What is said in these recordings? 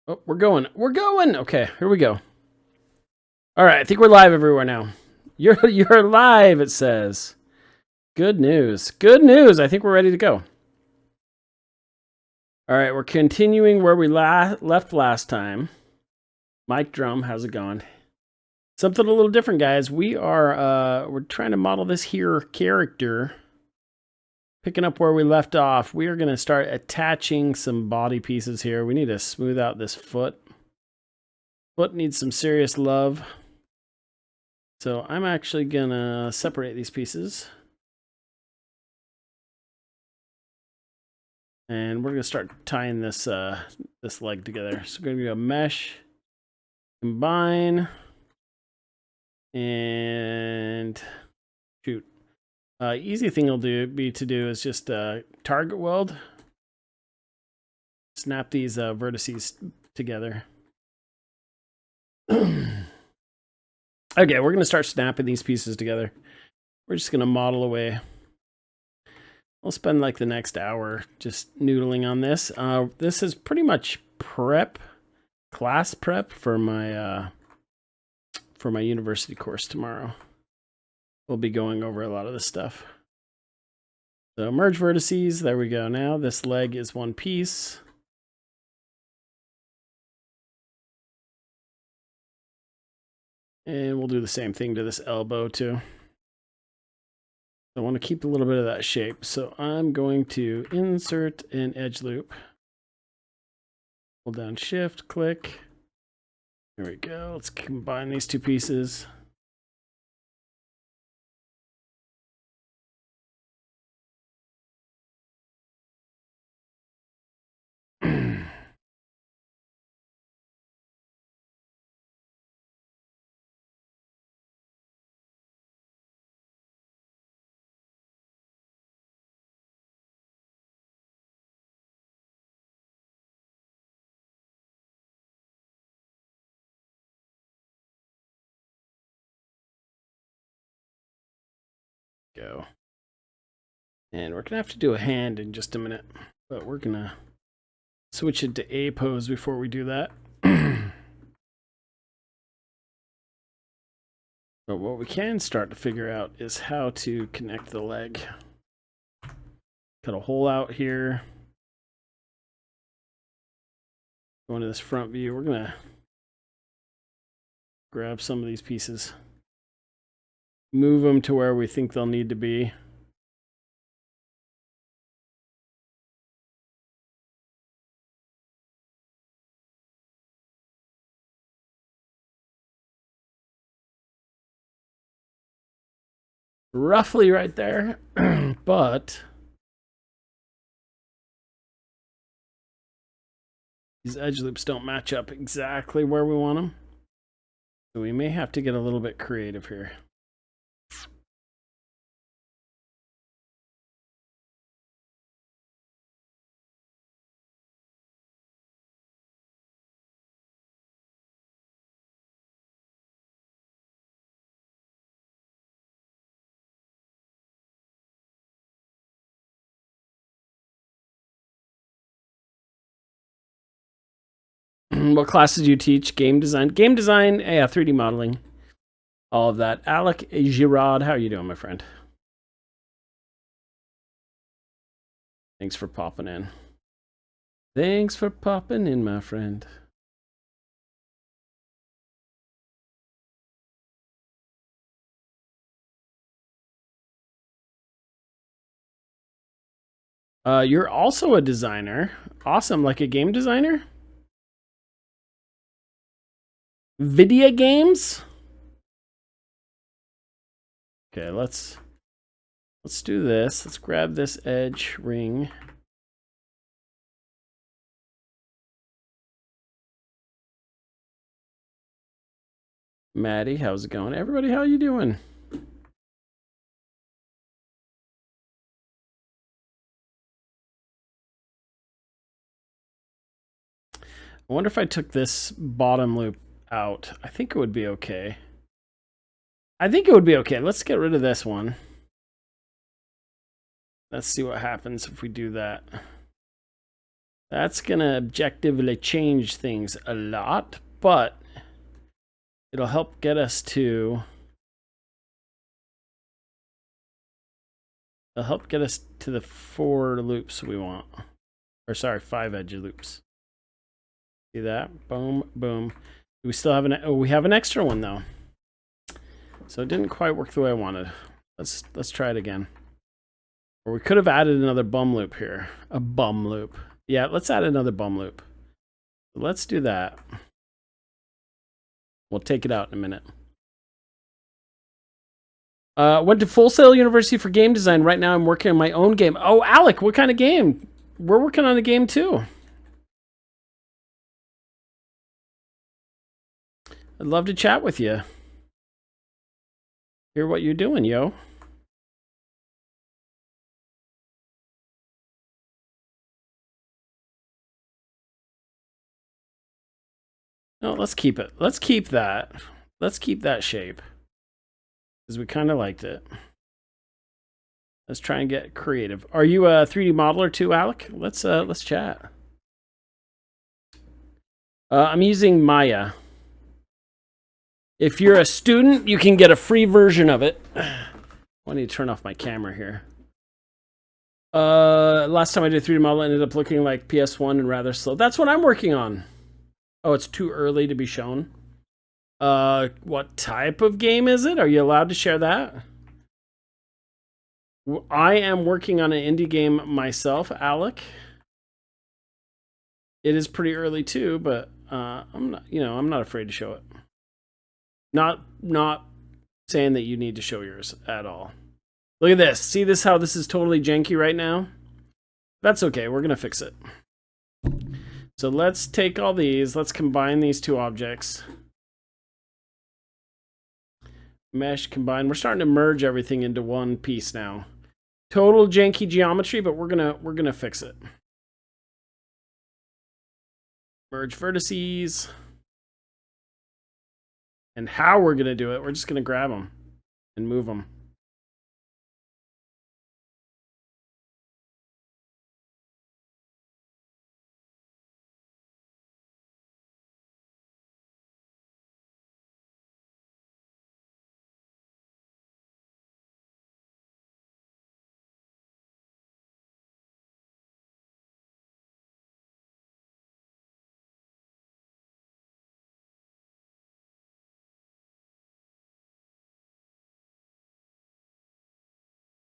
Oh, we're going. We're going. Okay, here we go. All right, I think we're live everywhere now. You're live, it says. Good news. Good news. I think we're ready to go. All right, we're continuing where we left last time. Mike Drum, how's it going? Something a little different, guys. We're trying to model this here character. Picking up where we left off, we are going to start attaching some body pieces here. We need to smooth out this foot. Foot needs some serious love. So I'm actually going to separate these pieces. And we're going to start tying this this leg together. So we're going to do a mesh, combine, and shoot. Easy thing will be to do is just target weld. Snap these vertices together. Okay, we're going to start snapping these pieces together. We're just going to model away. We'll spend like the next hour just noodling on this. This is pretty much class prep for my university course tomorrow. We'll be going over a lot of this stuff. So merge vertices, there we go. Now this leg is one piece. And we'll do the same thing to this elbow too. I want to keep a little bit of that shape. So I'm going to insert an edge loop. Hold down shift, click. There we go. Let's combine these two pieces. Go. And we're going to have to do a hand in just a minute, but we're going to switch it to A pose before we do that. But what we can start to figure out is how to connect the leg. Cut a hole out here. Going to this front view, we're going to grab some of these pieces. Move them to where we think they'll need to be. Roughly right there, but these edge loops don't match up exactly where we want them. So we may have to get a little bit creative here. What classes do you teach? Game design? Game design, yeah, 3D modeling. All of that. Alec Girard, how are you doing, my friend? Thanks for popping in. Thanks for popping in, my friend. You're also a designer. Awesome, like a game designer? Video games? Okay, let's do this. Let's grab this edge ring. Maddie, how's it going? Everybody, how you doing? I wonder if I took this bottom loop out. I think it would be okay. I think it would be okay. Let's get rid of this one. Let's see what happens if we do that. That's going to objectively change things a lot, but it'll help get us to... It'll help get us to the 4 loops we want. Or sorry, 5 edge loops. See that? Boom, boom. We still have we have an extra one though. So it didn't quite work the way I wanted. Let's try it again. Or we could have added another bum loop here. A bum loop. Yeah, let's add another bum loop. Let's do that. We'll take it out in a minute. Went to Full Sail University for game design. Right now I'm working on my own game. Oh, Alec, what kind of game? We're working on a game too. I'd love to chat with you. Hear what you're doing, yo. No, let's keep it. Let's keep that. Let's keep that shape. Because we kind of liked it. Let's try and get creative. Are you a 3D modeler too, Alec? Let's chat. I'm using Maya. If you're a student, you can get a free version of it. I need to turn off my camera here. Last time I did 3D model, ended up looking like PS1 and rather slow. That's what I'm working on. Oh, it's too early to be shown. What type of game is it? Are you allowed to share that? I am working on an indie game myself, Alec. It is pretty early too, but I'm not afraid to show it. Not saying that you need to show yours at all. Look at this. See this, how this is totally janky right now? That's okay. We're going to fix it. So let's take all these. Let's combine these two objects. Mesh, combine. We're starting to merge everything into one piece now. Total janky geometry, but we're gonna fix it. Merge vertices. And how we're gonna do it, we're just gonna grab them and move them.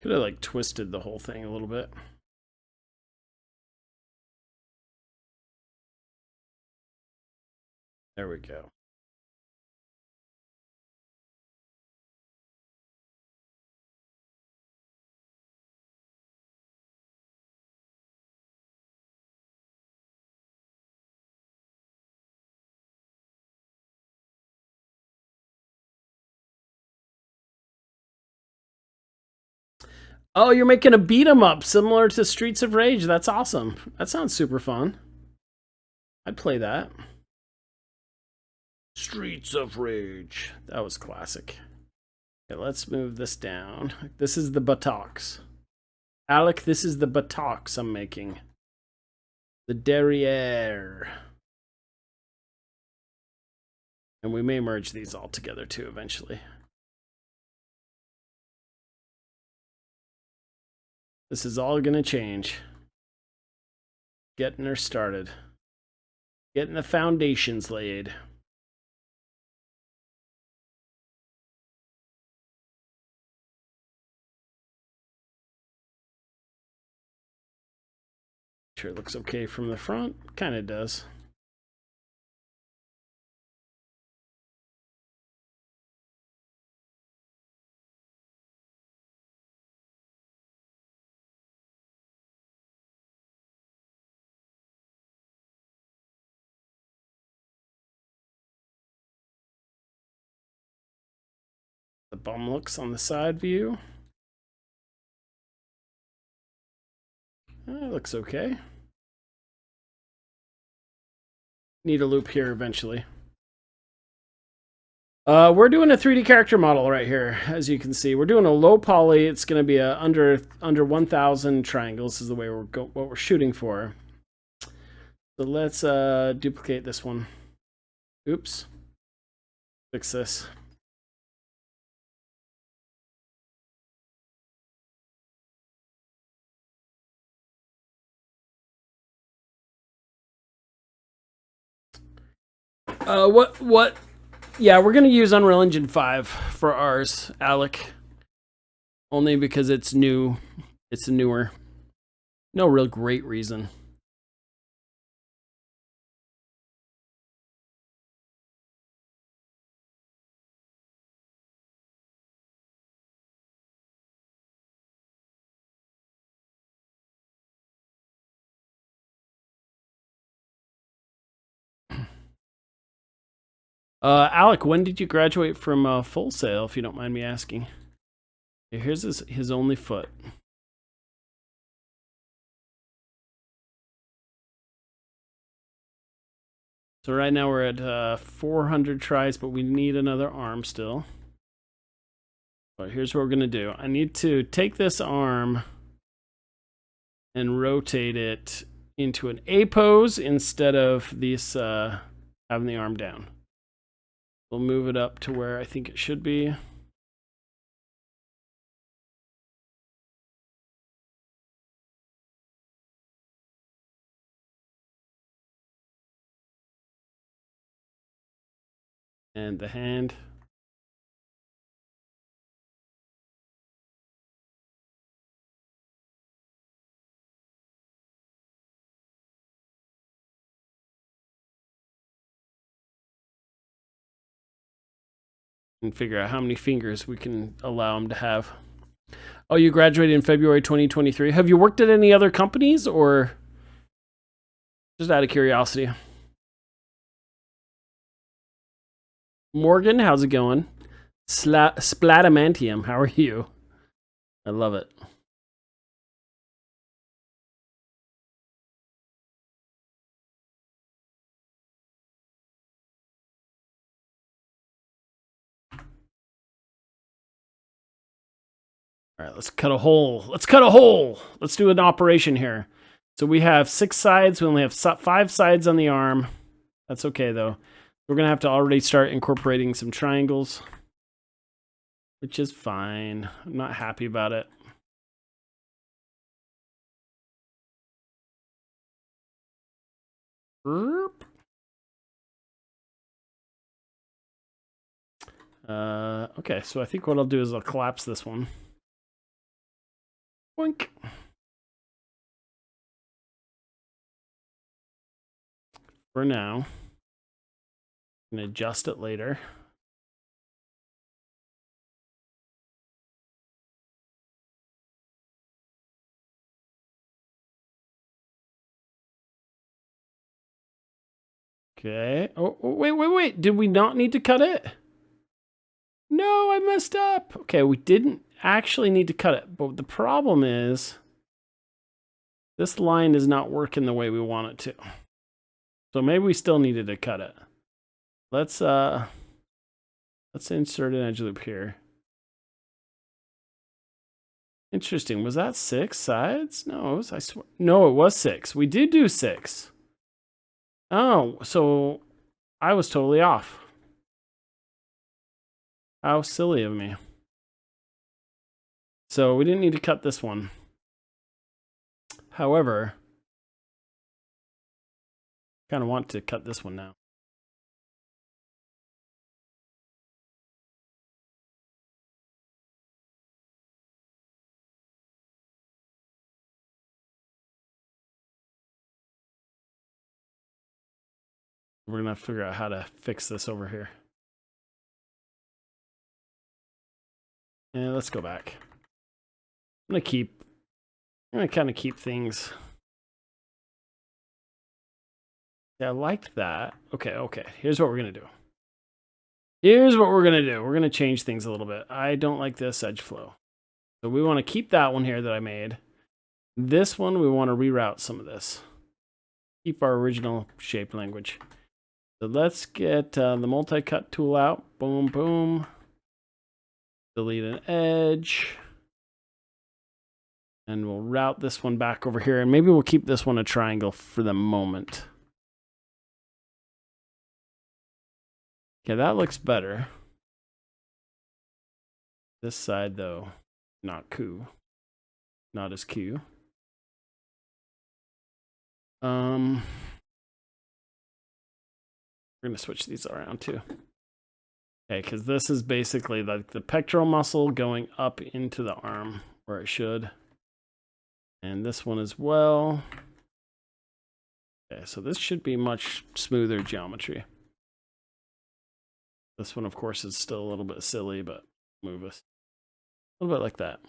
Could have like twisted the whole thing a little bit. There we go. Oh, you're making a beat 'em up similar to Streets of Rage. That's awesome. That sounds super fun. I'd play that. Streets of Rage. That was classic. Okay, let's move this down. This is the buttocks. Alec, this is the buttocks I'm making. The derriere. And we may merge these all together too eventually. This is all gonna change. Getting her started. Getting the foundations laid. Sure, it looks okay from the front. Kind of does. The bum looks on the side view. That looks okay. Need a loop here eventually. We're doing a 3D character model right here, as you can see. We're doing a low poly. It's going to be a under 1,000 triangles is the way what we're shooting for. So let's duplicate this one. Oops. Fix this. What? Yeah, we're gonna use Unreal Engine 5 for ours, Alec. Only because it's new. It's newer. No real great reason. Alec, when did you graduate from Full Sail, if you don't mind me asking? Here's his only foot. So right now we're at 400 tries, but we need another arm still. But here's what we're gonna do. I need to take this arm and rotate it into an A pose instead of this having the arm down. We'll move it up to where I think it should be. And the hand. And figure out how many fingers we can allow him to have. Oh, you graduated in February 2023. Have you worked at any other companies or just out of curiosity? Morgan, how's it going? Splatamantium, how are you? I love it. All right, let's cut a hole. Let's cut a hole. Let's do an operation here. So we have 6 sides. We only have 5 sides on the arm. That's okay, though. We're going to have to already start incorporating some triangles, which is fine. I'm not happy about it. Okay, so I think what I'll do is I'll collapse this one. Boink. For now. I'm going to adjust it later. Okay. Oh, wait. Did we not need to cut it? No, I messed up. Okay, we didn't actually need to cut it. But the problem is this line is not working the way we want it to. So maybe we still needed to cut it. Let's insert an edge loop here. Interesting. Was that 6 sides? No, I swear. No, it was 6. We did do 6. Oh, so I was totally off. How silly of me. So we didn't need to cut this one. However, kind of want to cut this one now. We're going to figure out how to fix this over here. And let's go back. I'm going to kind of keep things. Yeah, I liked that. Okay. Here's what we're going to do. We're going to change things a little bit. I don't like this edge flow. So we want to keep that one here that I made. This one, we want to reroute some of this. Keep our original shape language. So let's get the multi-cut tool out. Boom, boom. Delete an edge. And we'll route this one back over here. And maybe we'll keep this one a triangle for the moment. Okay, that looks better. This side, though, not cool. Not as cool. We're gonna switch these around too. Okay, because this is basically like the pectoral muscle going up into the arm where it should. And this one as well. Okay, so this should be much smoother geometry. This one, of course, is still a little bit silly, but move us a little bit like that.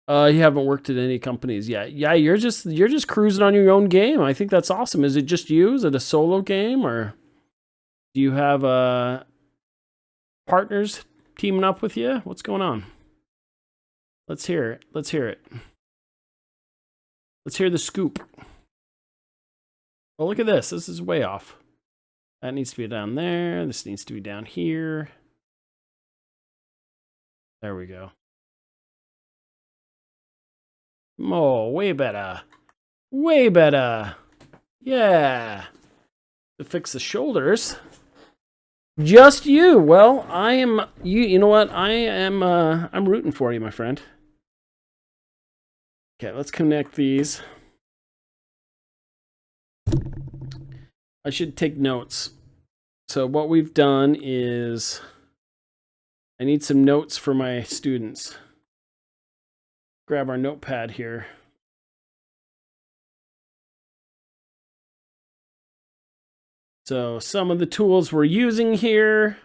You haven't worked at any companies yet. Yeah, you're just cruising on your own game. I think that's awesome. Is it just you? Is it a solo game, or do you have partners teaming up with you? What's going on? Let's hear it. Let's hear it. Let's hear the scoop. Oh, look at this. This is way off. That needs to be down there. This needs to be down here. There we go. Oh, way better. Way better. Yeah. To fix the shoulders. Just you. Well, I am you know what? I'm rooting for you, my friend. Okay, let's connect these. I should take notes. So what we've done is I need some notes for my students. Grab our notepad here. So some of the tools we're using here,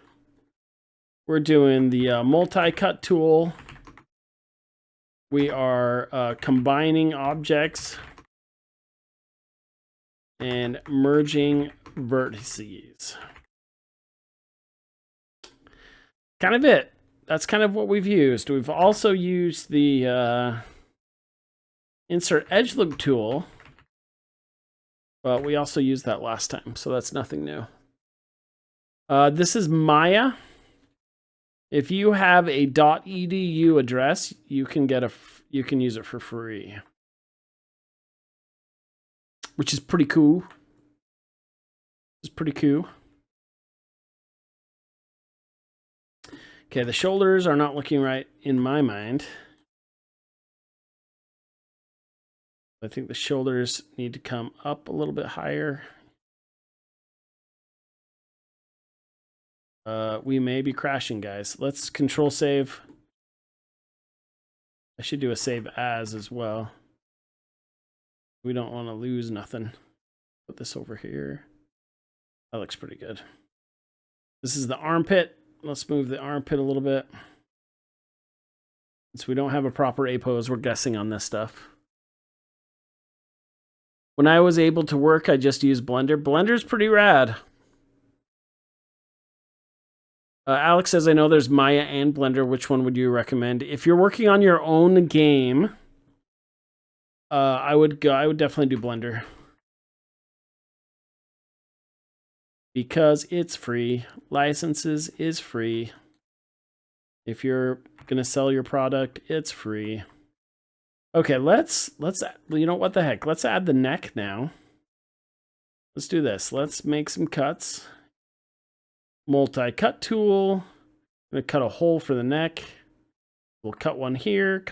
we're doing the multi-cut tool. We are combining objects and merging vertices. Kind of it. That's kind of what we've used. We've also used the insert edge loop tool, but we also used that last time, so that's nothing new. This is Maya. If you have a .edu address, you can use it for free, which is pretty cool. It's pretty cool. Okay, the shoulders are not looking right in my mind. I think the shoulders need to come up a little bit higher. We may be crashing, guys. Let's control save. I should do a save as well. We don't want to lose nothing. Put this over here. That looks pretty good. This is the armpit. Let's move the armpit a little bit. Since we don't have a proper A pose, we're guessing on this stuff. When I was able to work, I just used Blender. Blender's pretty rad. Alex says, I know there's Maya and Blender. Which one would you recommend? If you're working on your own game, I would definitely do Blender. Because it's free. Licenses is free. If you're going to sell your product, it's free. Okay, let's you know what the heck? Let's add the neck now. Let's do this. Let's make some cuts. Multi-cut tool. I'm going to cut a hole for the neck. We'll cut one here,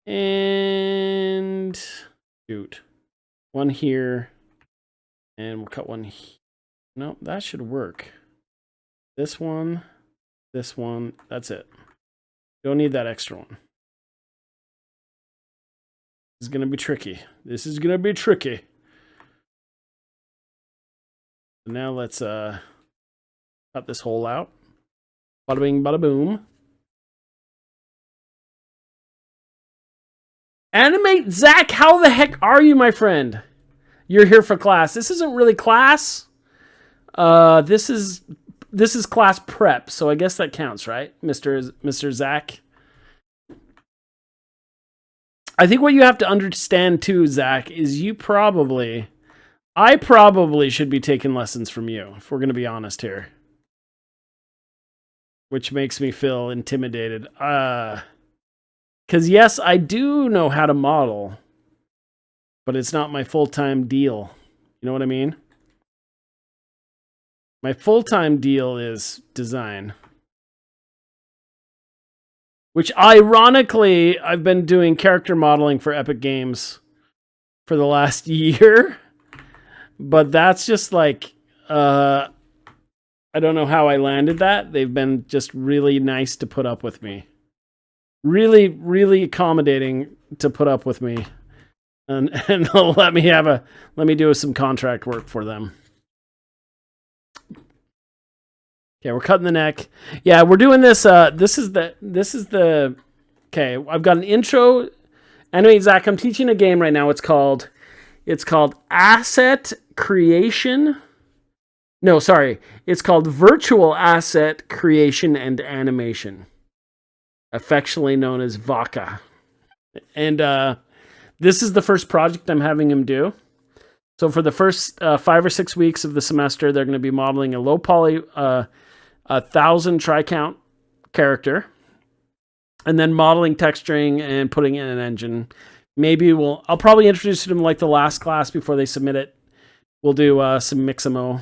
and shoot. One here. And we'll cut one. No, that should work. This one. That's it. Don't need that extra one. This is going to be tricky. This is going to be tricky. Now let's cut this hole out. Bada bing, bada boom. Animate Zach, how the heck are you, my friend? You're here for class. This isn't really class. This is class prep, so I guess that counts, right, Mr. Zach? I think what you have to understand too, Zach, is I probably should be taking lessons from you, if we're going to be honest here. Which makes me feel intimidated. Because yes, I do know how to model, but it's not my full-time deal. You know what I mean? My full-time deal is design. Which, ironically, I've been doing character modeling for Epic Games for the last year. But that's just like, I don't know how I landed that. They've been just really nice to put up with me. Really, really accommodating to put up with me. And they'll let me do some contract work for them. Okay, we're cutting the neck. Yeah, we're doing this. This is the. Okay, I've got an intro. Anyway, Zach, I'm teaching a game right now. It's called Asset Creation. No, sorry. It's called Virtual Asset Creation and Animation, affectionately known as VACA. And this is the first project I'm having him do. So for the first 5 or 6 weeks of the semester, they're going to be modeling a low poly 1,000 tri-count character, and then modeling, texturing, and putting in an engine. Maybe I'll probably introduce them like the last class before they submit it. We'll do some Mixamo.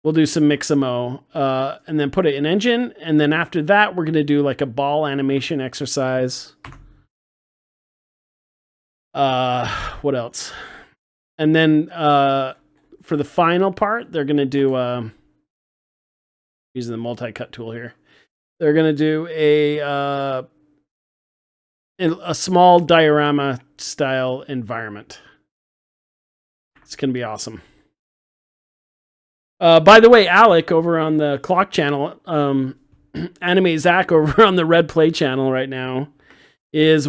We'll do some Mixamo, and then put it in engine. And then after that, we're going to do like a ball animation exercise. What else? And then for the final part, they're going to do, using the multi-cut tool here, they're going to do a small diorama style environment. It's going to be awesome. By the way, Alec over on the Clock channel, Anime Zach over on the Red Play channel right now is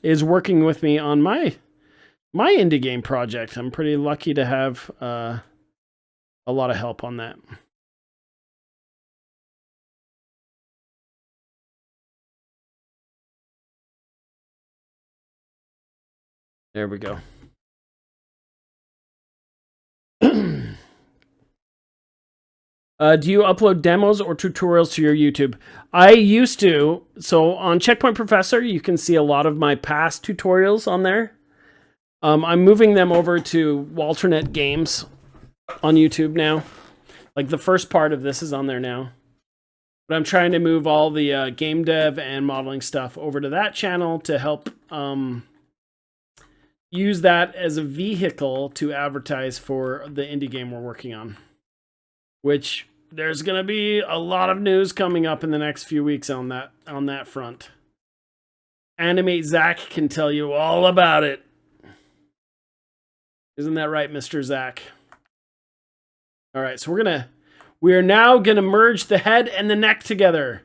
is working with me on my indie game project. I'm pretty lucky to have a lot of help on that. There we go. Do you upload demos or tutorials to your YouTube? I used to. So on Checkpoint Professor, you can see a lot of my past tutorials on there. I'm moving them over to Walternet Games on YouTube now. Like the first part of this is on there now. But I'm trying to move all the game dev and modeling stuff over to that channel to help use that as a vehicle to advertise for the indie game we're working on. Which there's going to be a lot of news coming up in the next few weeks on that front. Animate Zach can tell you all about it. Isn't that right, Mr. Zach? All right, so we are now going to merge the head and the neck together.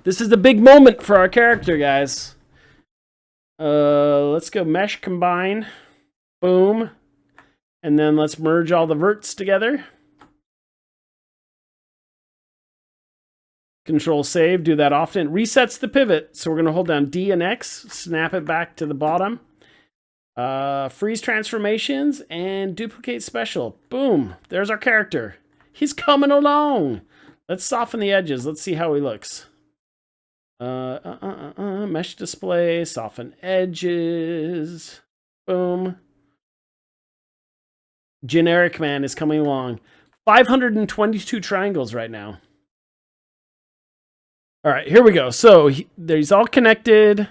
This is the big moment for our character, guys. Let's go mesh combine. Boom. And then let's merge all the verts together. Control save, do that often. It resets the pivot. So we're going to hold down D and X, snap it back to the bottom. Freeze transformations and duplicate special. Boom. There's our character. He's coming along. Let's soften the edges. Let's see how he looks. Mesh display, soften edges. Boom. Generic man is coming along. 522 triangles right now. All right, here we go. So he's all connected.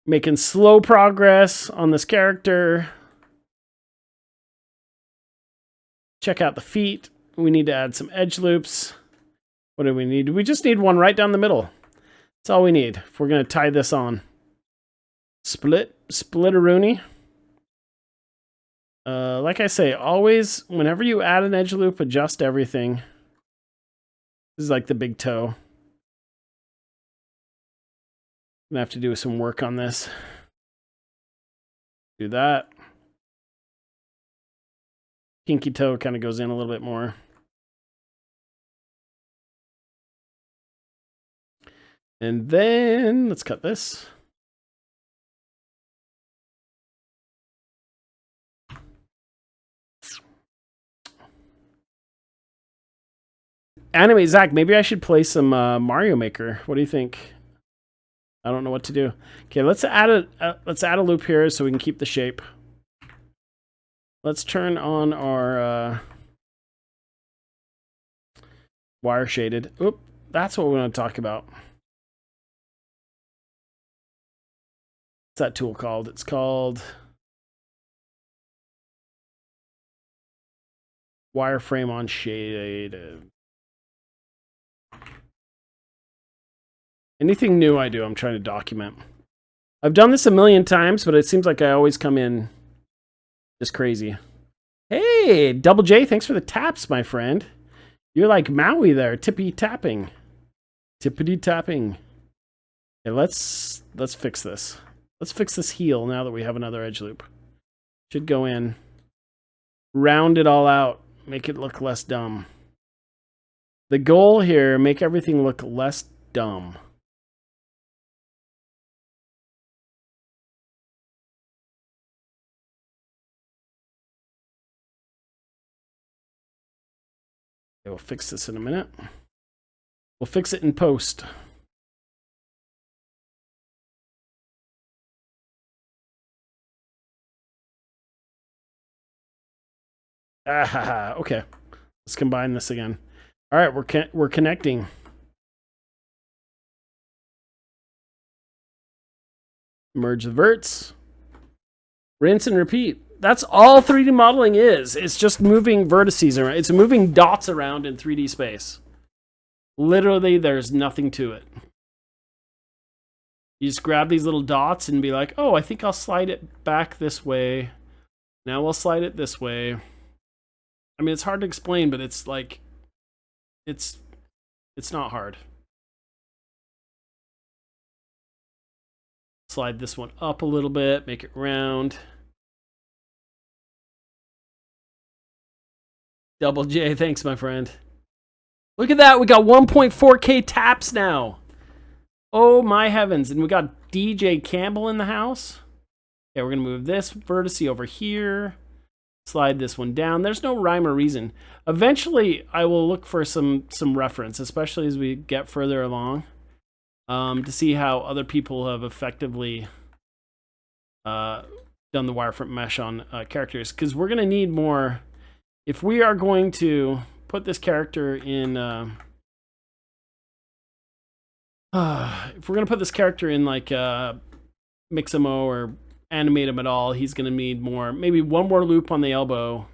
Making slow progress on this character. Check out the feet. We need to add some edge loops. What do we need? We just need one right down the middle. That's all we need if we're going to tie this on. Split-a-rooney. Like I say, always, whenever you add an edge loop, adjust everything. This is like the big toe. I'm going to have to do some work on this. Do that. Pinky toe kind of goes in a little bit more. And then let's cut this. Anyway, Zach, maybe I should play some Mario Maker. What do you think? I don't know what to do. Okay, let's add a loop here so we can keep the shape. Let's turn on our wire shaded. Oop, that's what we want to talk about. What's that tool called? It's called wireframe on shaded. Anything new I do, I'm trying to document. I've done this a million times, but it seems like I always come in just crazy. Hey, Double J, thanks for the taps, my friend. You're like Maui there, tippy tapping. Tippity tapping. Okay, let's fix this. Let's fix this heel now that we have another edge loop. Should go in. Round it all out. Make it look less dumb. The goal here, make everything look less dumb. Okay, we'll fix this in a minute. We'll fix it in post. Ah, okay. Let's combine this again. All right, we're connecting. Merge the verts. Rinse and repeat. That's all 3D modeling is. It's just moving vertices around. It's moving dots around in 3D space. Literally, there's nothing to it. You just grab these little dots and be like, oh, I think I'll slide it back this way. Now we'll slide it this way. I mean, it's hard to explain, but it's like, it's not hard. Slide this one up a little bit, make it round. Double J, thanks, my friend. Look at that, we got 1.4K taps now. Oh my heavens, and we got DJ Campbell in the house. Okay, we're gonna move this vertice over here. Slide this one down. There's no rhyme or reason. Eventually, I will look for some reference, especially as we get further along, to see how other people have effectively done the wireframe mesh on characters. Because we're gonna need more. If we are going to put this character in, if we're gonna put this character in like Mixamo or animate him at all, he's gonna need more, maybe one more loop on the elbow,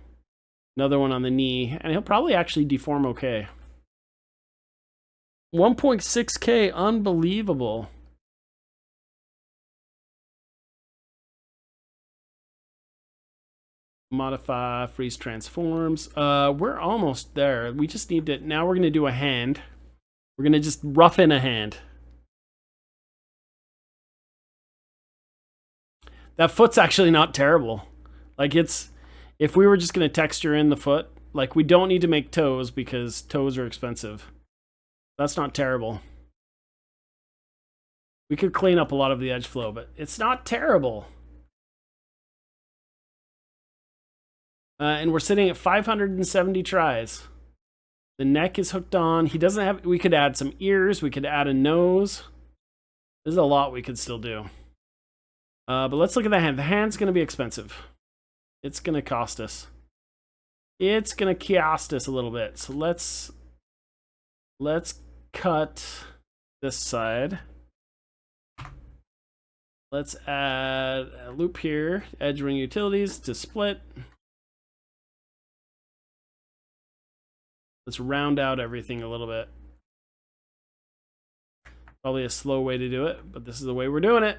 another one on the knee, and he'll probably actually deform okay. 1.6K, unbelievable. Modify, freeze transforms. We're almost there. We just need to, now we're gonna do a hand. We're gonna just rough in a hand. That foot's actually not terrible. Like it's, if we were just gonna texture in the foot, like we don't need to make toes because toes are expensive. That's not terrible. We could clean up a lot of the edge flow, but it's not terrible. And we're sitting at 570 tries. The neck is hooked on. He doesn't have, we could add some ears. We could add a nose. There's a lot we could still do. But let's look at the hand. The hand's going to be expensive. It's going to cost us. It's going to cost us a little bit. So let's cut this side. Let's add a loop here. Edge ring utilities to split. Let's round out everything a little bit. Probably a slow way to do it, but this is the way we're doing it.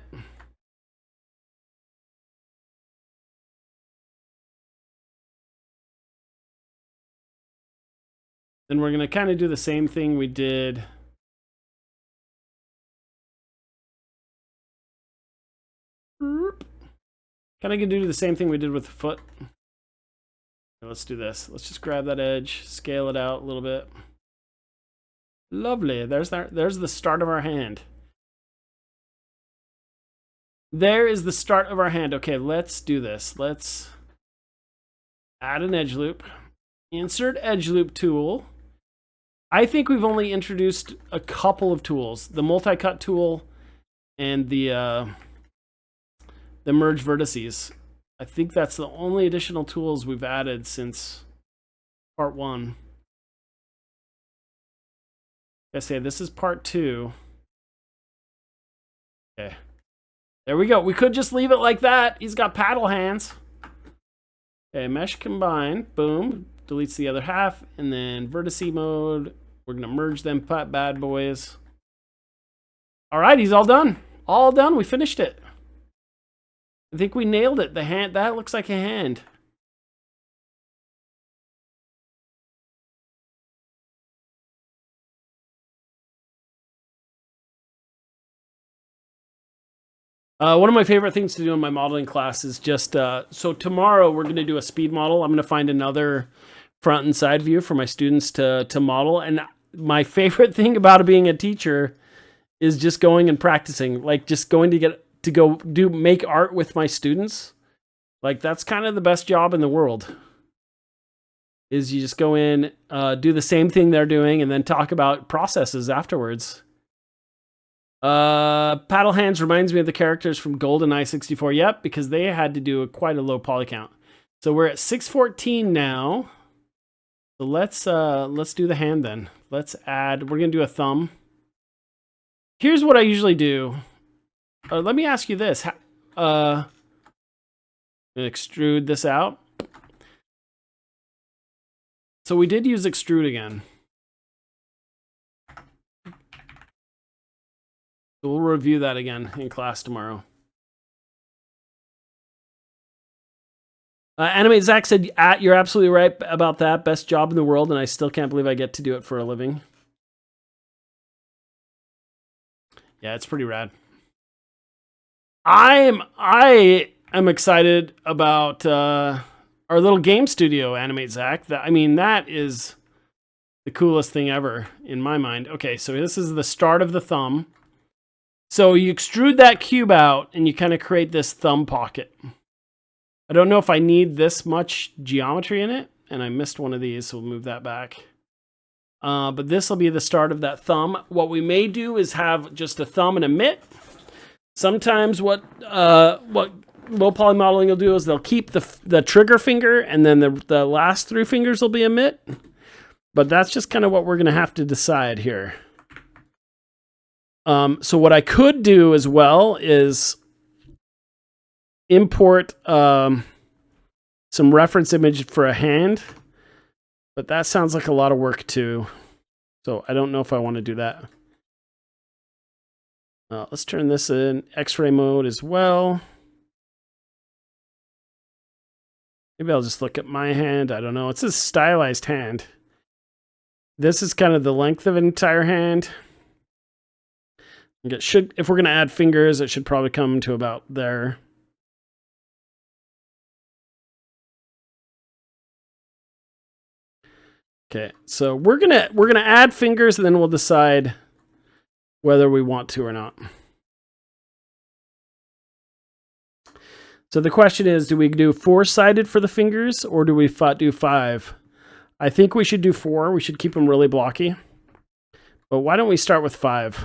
Then we're going to kind of do the same thing we did. Kind of going to do the same thing we did with the foot. Let's do this. Let's just grab that edge, scale it out a little bit. Lovely. There's the start of our hand. There is the start of our hand. Okay, let's do this. Let's add an edge loop. Insert edge loop tool. I think we've only introduced a couple of tools. The multi-cut tool and the merge vertices. I think that's the only additional tools we've added since part 1. I say this is part 2. Okay. There we go. We could just leave it like that. He's got paddle hands. Okay, mesh combine. Boom. Deletes the other half. And then vertice mode. We're going to merge them bad boys. All right, he's all done. All done. We finished it. I think we nailed it. The hand, that looks like a hand. One of my favorite things to do in my modeling class is just, so tomorrow we're going to do a speed model. I'm going to find another front and side view for my students to model. And my favorite thing about it being a teacher is just going and practicing, like just going to go make art with my students. Like that's kind of the best job in the world, is you just go in, do the same thing they're doing, and then talk about processes afterwards. Paddle hands reminds me of the characters from GoldenEye 64. Yep, because they had to do quite a low poly count. So we're at 614 now. So let's do the hand then. Let's add. We're gonna do a thumb. Here's what I usually do. Let me ask you this. Extrude this out. So we did use extrude again. So we'll review that again in class tomorrow. Animate Zach said, you're absolutely right about that. Best job in the world, and I still can't believe I get to do it for a living. Yeah, it's pretty rad. I am excited about our little game studio, Animate Zach. That is the coolest thing ever in my mind. Okay, so this is the start of the thumb. So you extrude that cube out and you kind of create this thumb pocket. I don't know if I need this much geometry in it, and I missed one of these, so we'll move that back. But this will be the start of that thumb. What we may do is have just a thumb and a mitt. Sometimes what low poly modeling will do is they'll keep the trigger finger, and then the last 3 fingers will be a mitt. But that's just kind of what we're going to have to decide here. So what I could do as well is import some reference image for a hand, but that sounds like a lot of work too. So I don't know if I want to do that. Let's turn this in X-ray mode as well. Maybe I'll just look at my hand. I don't know. It's a stylized hand. This is kind of the length of an entire hand. If we're going to add fingers, it should probably come to about there. Okay, so we're gonna add fingers, and then we'll decide whether we want to or not. So the question is, do we do 4-sided for the fingers, or do we do 5? I think we should do 4. We should keep them really blocky. But why don't we start with 5?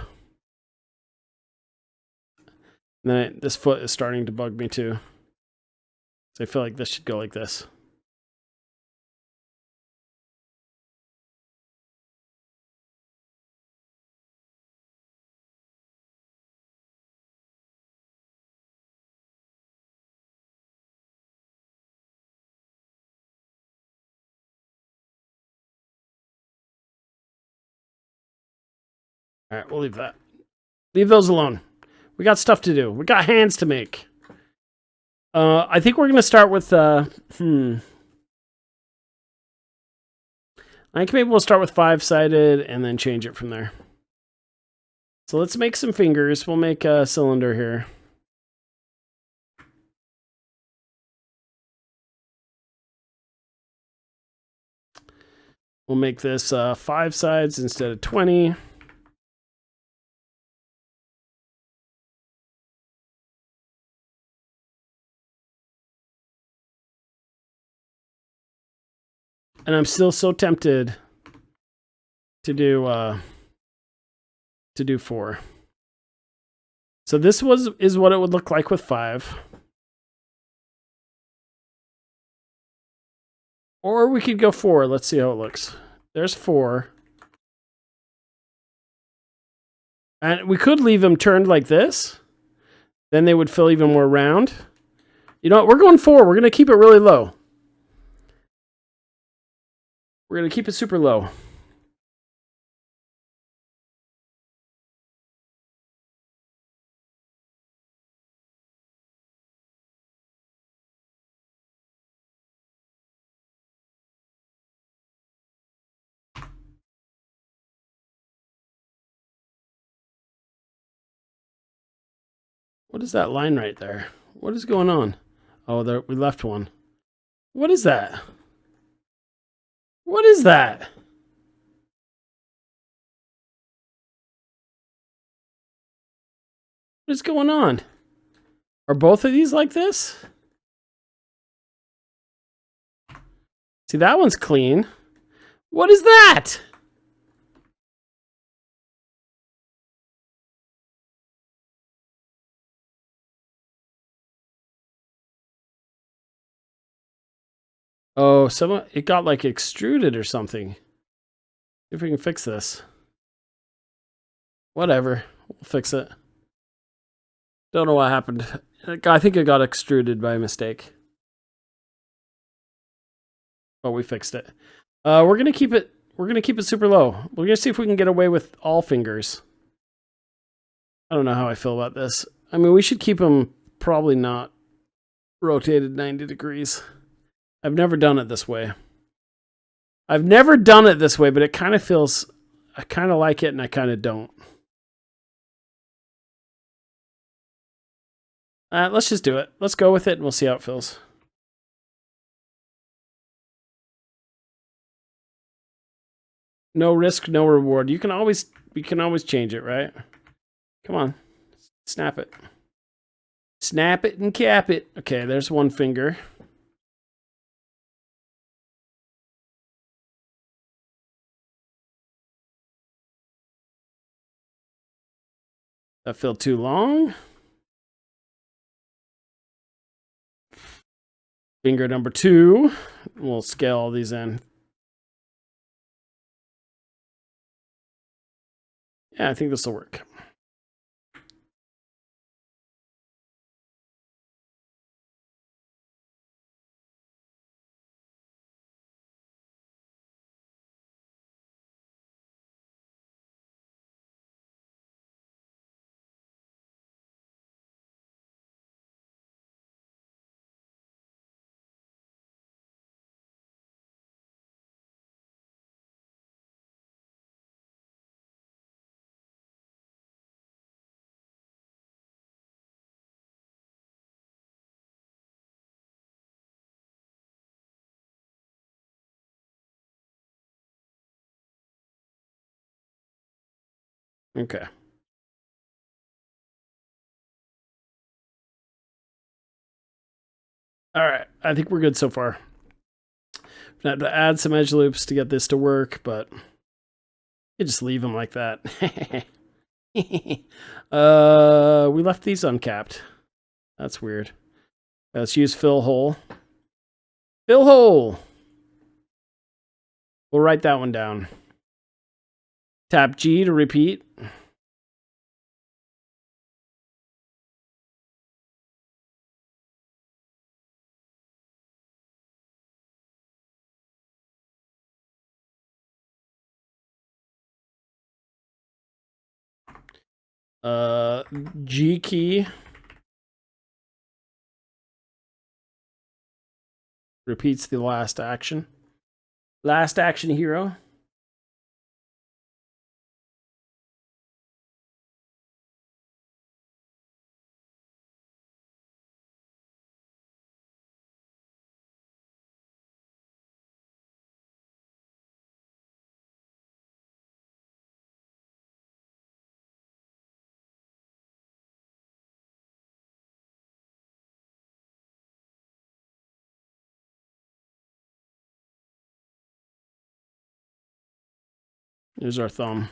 And then this foot is starting to bug me too. So I feel like this should go like this. All right, we'll leave that. Leave those alone. We got stuff to do. We got hands to make. I think we're going to start with... I think maybe we'll start with 5-sided and then change it from there. So let's make some fingers. We'll make a cylinder here. We'll make this 5 sides instead of 20. And I'm still so tempted to do 4. So this is what it would look like with 5. Or we could go 4. Let's see how it looks. There's 4. And we could leave them turned like this. Then they would feel even more round. You know what? We're going 4. We're going to keep it really low. We're going to keep it super low. What is that line right there? What is going on? Oh, there, we left one. What is that? What is that? What is going on? Are both of these like this? See, that one's clean. What is that? Oh, it got like extruded or something. See if we can fix this. Whatever, we'll fix it. Don't know what happened. I think it got extruded by mistake. Oh, we fixed it. We're gonna keep it. We're gonna keep it super low. We're gonna see if we can get away with all fingers. I don't know how I feel about this. I mean, we should keep them probably not rotated 90 degrees. I've never done it this way. I've never done it this way, but it kind of feels. I kind of like it, and I kind of don't. Let's just do it. Let's go with it, and we'll see how it feels. No risk, no reward. You can always change it, right? Come on, snap it. Snap it and cap it. Okay, there's one finger. That felt too long. Finger number 2. We'll scale all these in. Yeah, I think this will work. Okay. All right, I think we're good so far. I have to add some edge loops to get this to work, but you just leave them like that. We left these uncapped. That's weird. Let's use fill hole. Fill hole. We'll write that one down. Tap G to repeat. G key. Repeats the last action. Last action hero. Here's our thumb.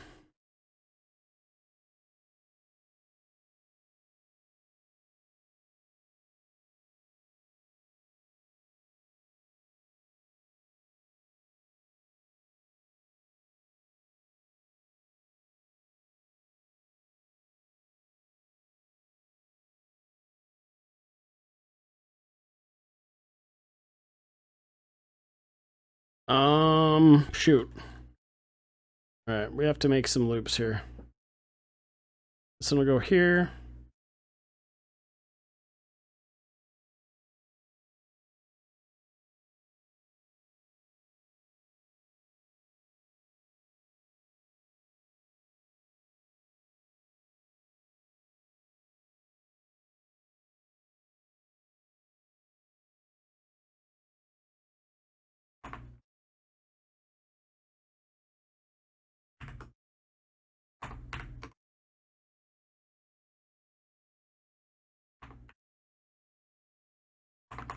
Shoot. All right, we have to make some loops here. This one will go here.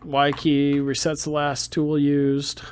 Y key resets the last tool used.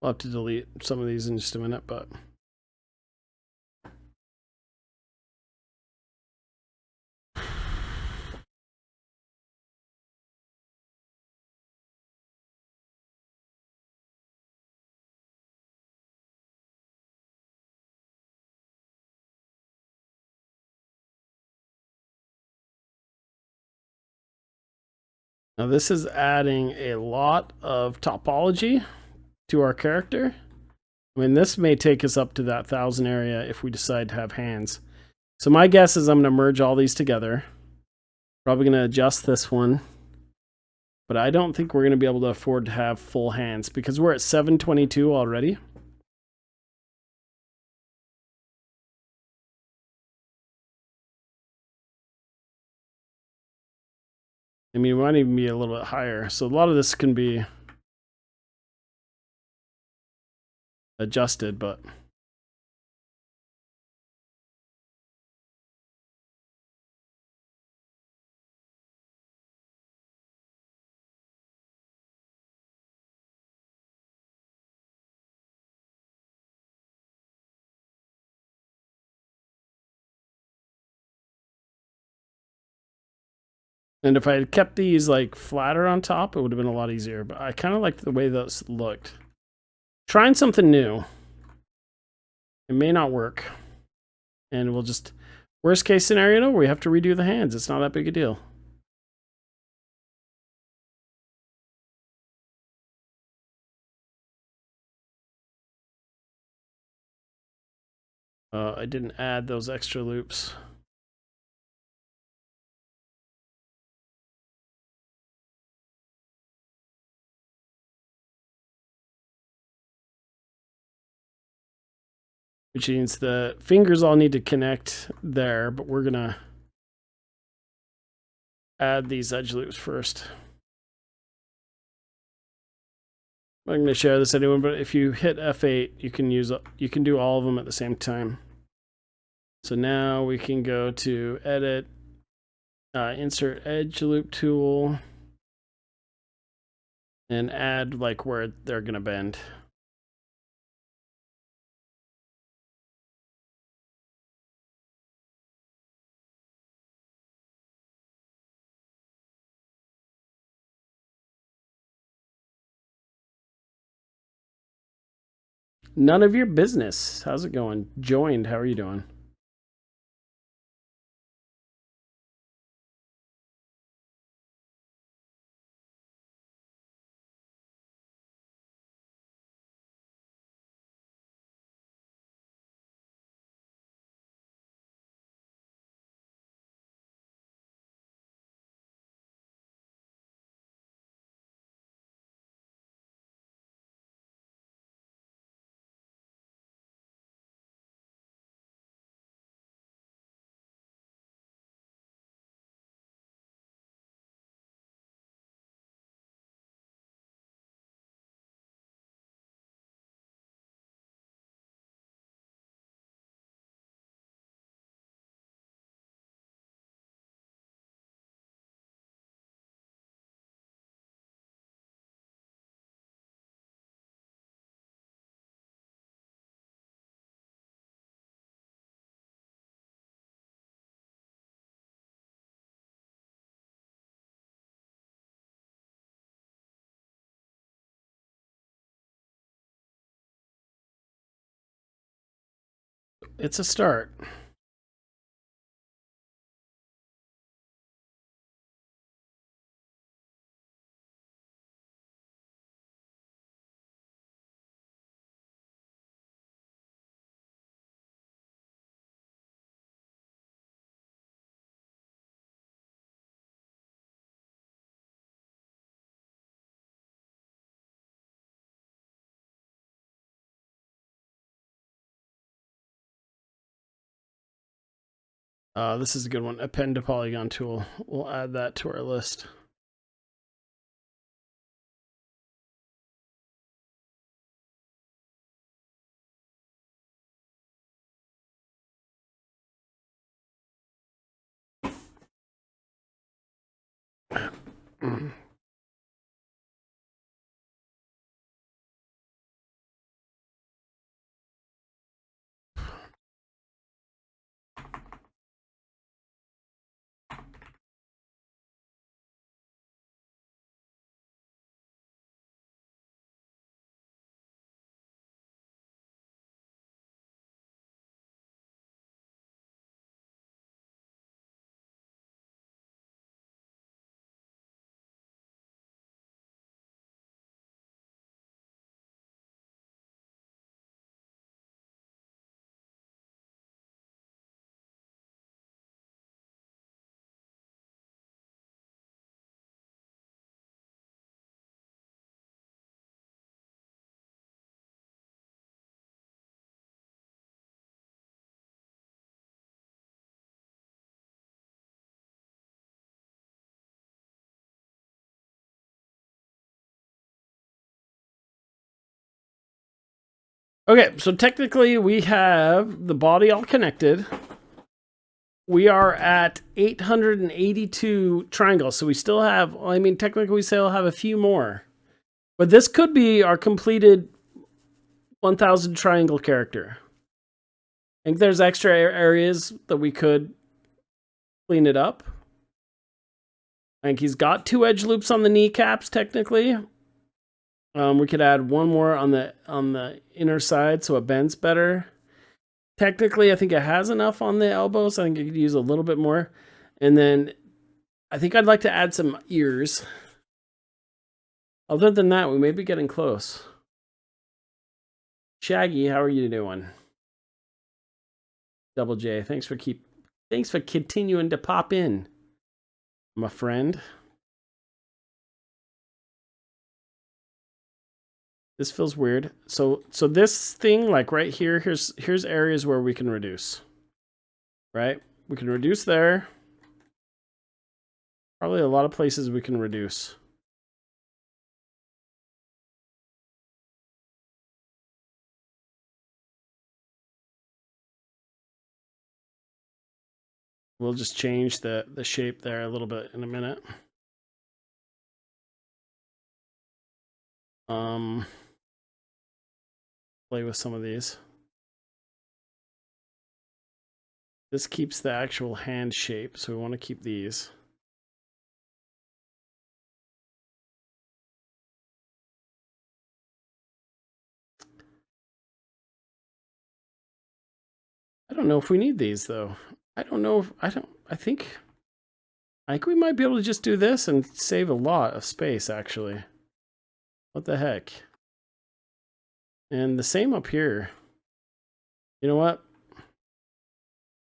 I'll have to delete some of these in just a minute, but now this is adding a lot of topology to our character. I mean, this may take us up to that 1,000 area if we decide to have hands. So my guess is I'm going to merge all these together. Probably going to adjust this one. But I don't think we're going to be able to afford to have full hands because we're at 722 already. I mean, we might even be a little bit higher. So a lot of this can be adjusted, but and if I had kept these like flatter on top, it would have been a lot easier. But I kind of like the way those looked. Trying something new. It may not work. And we'll just, worst case scenario, no, we have to redo the hands. It's not that big a deal. I didn't add those extra loops. Which means the fingers all need to connect there, but we're gonna add these edge loops first. I'm not gonna share this anyone, but if you hit F8, you can do all of them at the same time. So now we can go to edit, insert edge loop tool, and add like where they're gonna bend. None of your business. How's it going? Joined, how are you doing? it's a start. This is a good one. Append to polygon tool. We'll add that to our list. Okay, so technically we have the body all connected. We are at 882 triangles, so we still have, I mean, technically we still have a few more. But this could be our completed 1000 triangle character. I think there's extra areas that we could clean it up. I think he's got 2 edge loops on the kneecaps, technically. We could add one more on the inner side so it bends better. Technically, I think it has enough on the elbows. I think you could use a little bit more. And then I think I'd like to add some ears. Other than that, we may be getting close. Shaggy, how are you doing? Double J, thanks for continuing to pop in, my friend. This feels weird. So this thing, like right here, here's areas where we can reduce. Right? We can reduce there. Probably a lot of places we can reduce. We'll just change the shape there a little bit in a minute. Play with some of these. This keeps the actual hand shape, so we want to keep these. I don't know if we need these though. I don't know if I think we might be able to just do this and save a lot of space actually. What the heck? And the same up here. You know what?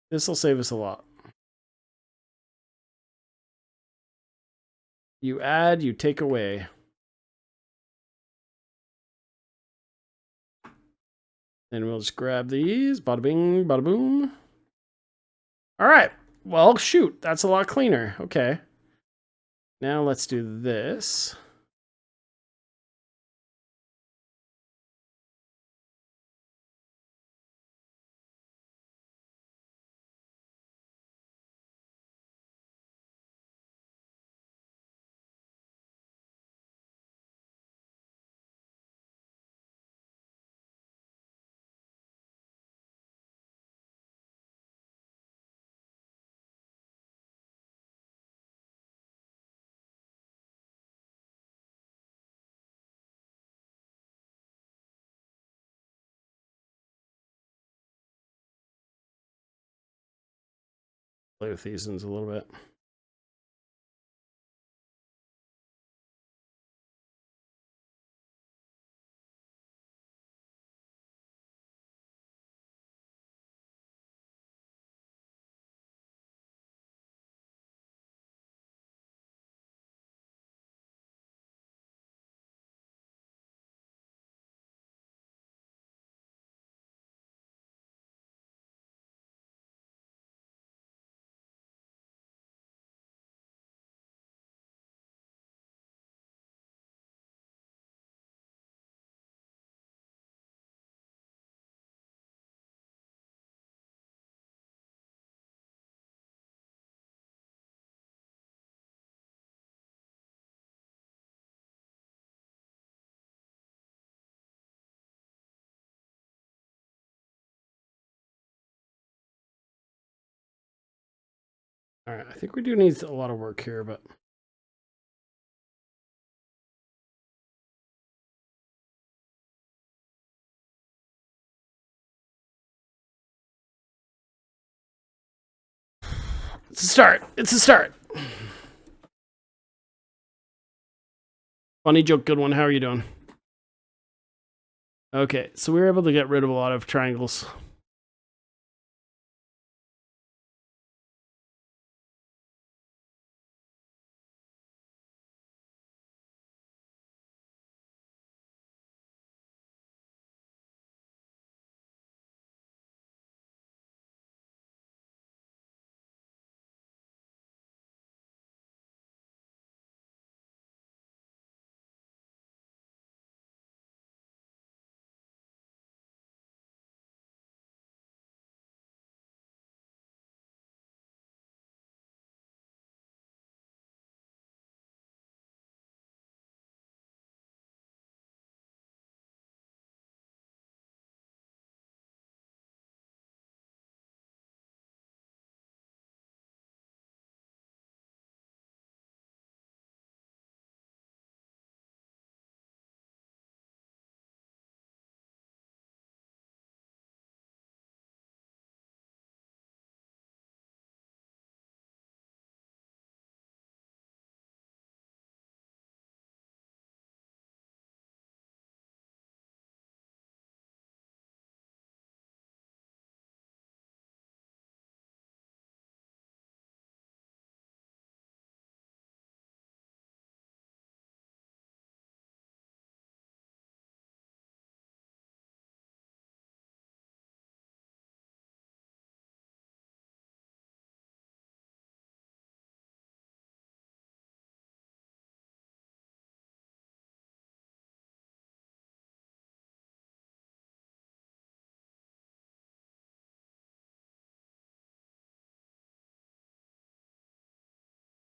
This will save us a lot. You add, you take away. And we'll just grab these. Bada bing, bada boom. All right. Well, shoot. That's a lot cleaner. Okay. Now let's do this. Play with these ones a little bit. All right, I think we do need a lot of work here, but it's a start. It's a start. Funny joke, good one. How are you doing? Okay, so we were able to get rid of a lot of triangles.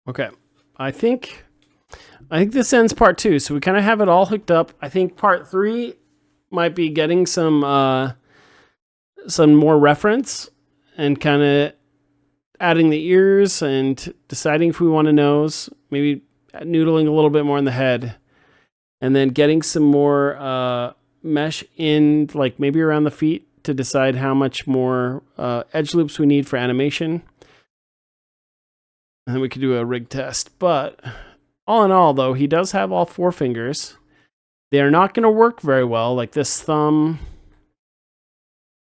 Okay, I think this ends part 2, so we kind of have it all hooked up. I think part 3 might be getting some more reference and kind of adding the ears and deciding if we want a nose, maybe noodling a little bit more in the head, and then getting some more mesh in, like maybe around the feet, to decide how much more edge loops we need for animation. And then we could do a rig test. But all in all, though, he does have all 4 fingers. They are not going to work very well. Like this thumb.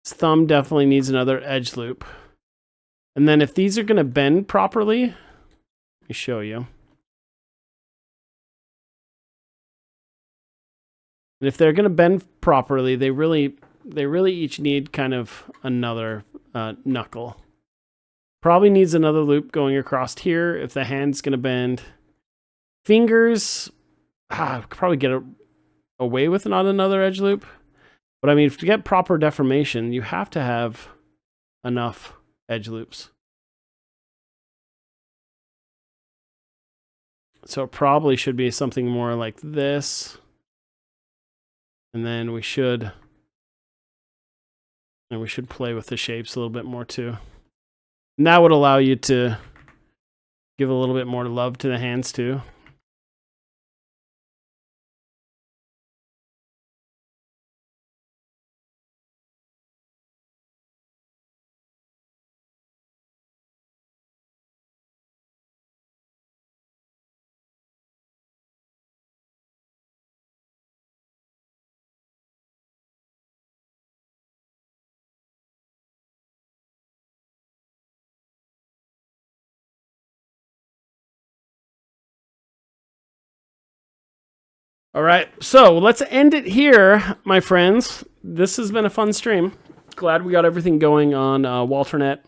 This thumb definitely needs another edge loop. And then if these are going to bend properly, let me show you. And if they're going to bend properly, they really each need kind of another knuckle. Probably needs another loop going across here if the hand's going to bend. Fingers, could probably get away with not another edge loop. But I mean, to get proper deformation, you have to have enough edge loops. So it probably should be something more like this. And then we should play with the shapes a little bit more too. And that would allow you to give a little bit more love to the hands too. All right, so let's end it here, my friends. This has been a fun stream. Glad we got everything going on Walternet.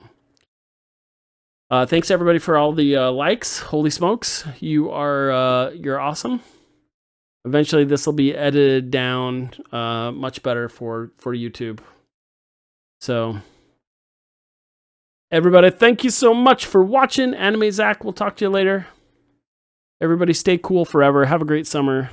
Thanks everybody for all the likes. Holy smokes, you're awesome. Eventually, this will be edited down much better for YouTube. So, everybody, thank you so much for watching. Anime Zach, we'll talk to you later. Everybody, stay cool forever. Have a great summer.